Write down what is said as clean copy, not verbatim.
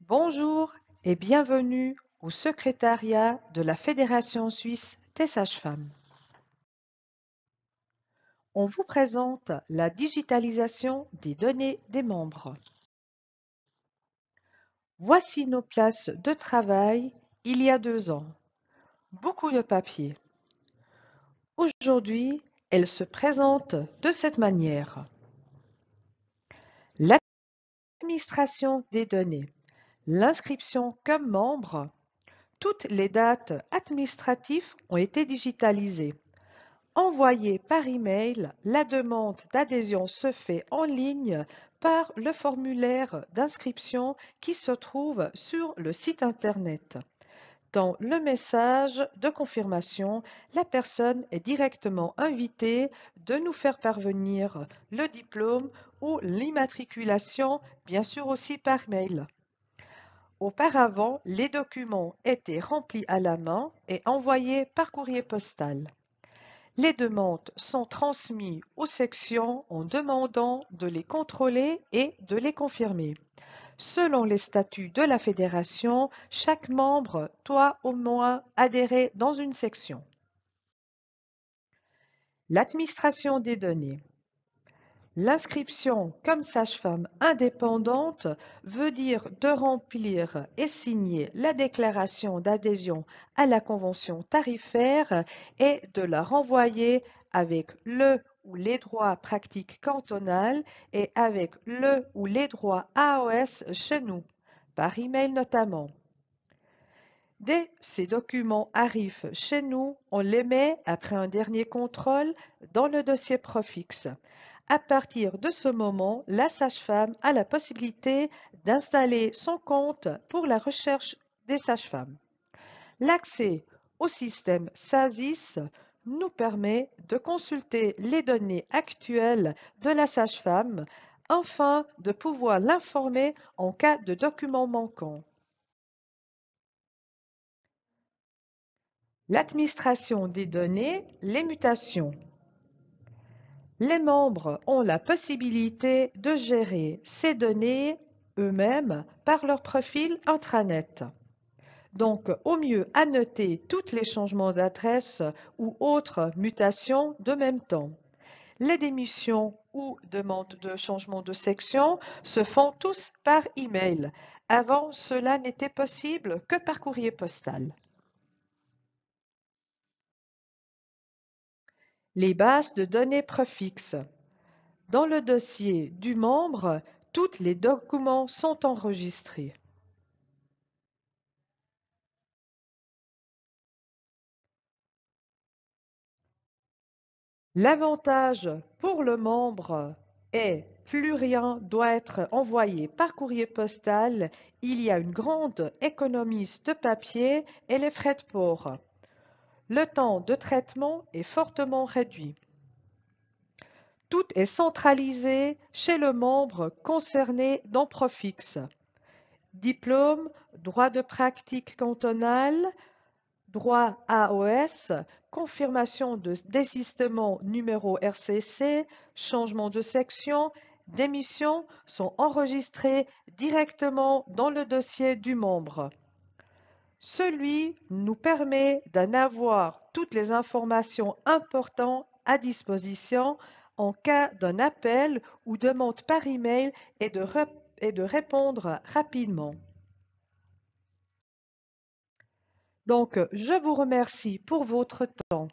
Bonjour et bienvenue au secrétariat de la Fédération suisse des sages-femmes. On vous présente la digitalisation des données des membres. Voici nos places de travail il y a 2 ans. Beaucoup de papier. Aujourd'hui, elles se présentent de cette manière. L'administration des données, l'inscription comme membre, toutes les dates administratives ont été digitalisées. Envoyée par email, la demande d'adhésion se fait en ligne par le formulaire d'inscription qui se trouve sur le site Internet. Dans le message de confirmation, la personne est directement invitée de nous faire parvenir le diplôme ou l'immatriculation, bien sûr aussi par mail. Auparavant, les documents étaient remplis à la main et envoyés par courrier postal. Les demandes sont transmises aux sections en demandant de les contrôler et de les confirmer. Selon les statuts de la fédération, chaque membre doit au moins adhérer dans une section. L'administration des données. L'inscription comme sage-femme indépendante veut dire de remplir et signer la déclaration d'adhésion à la convention tarifaire et de la renvoyer avec le ou les droits pratiques cantonales et avec le ou les droits AOS chez nous, par email notamment. Dès ces documents arrivent chez nous, on les met, après un dernier contrôle, dans le dossier Profix. À partir de ce moment, la sage-femme a la possibilité d'installer son compte pour la recherche des sages-femmes. L'accès au système SASIS nous permet de consulter les données actuelles de la sage-femme afin de pouvoir l'informer en cas de documents manquants. L'administration des données, les mutations. Les membres ont la possibilité de gérer ces données eux-mêmes par leur profil intranet. Donc, au mieux, annoter tous les changements d'adresse ou autres mutations de même temps. Les démissions ou demandes de changement de section se font tous par email. Avant, cela n'était possible que par courrier postal. Les bases de données préfixes. Dans le dossier du membre, tous les documents sont enregistrés. L'avantage pour le membre est plus rien doit être envoyé par courrier postal, il y a une grande économie de papier et les frais de port. Le temps de traitement est fortement réduit. Tout est centralisé chez le membre concerné dans Profix. Diplôme, droit de pratique cantonal, droit AOS, confirmation de désistement numéro RCC, changement de section, démission sont enregistrés directement dans le dossier du membre. Celui nous permet d'en avoir toutes les informations importantes à disposition en cas d'un appel ou demande par email et de répondre rapidement. Donc, je vous remercie pour votre temps.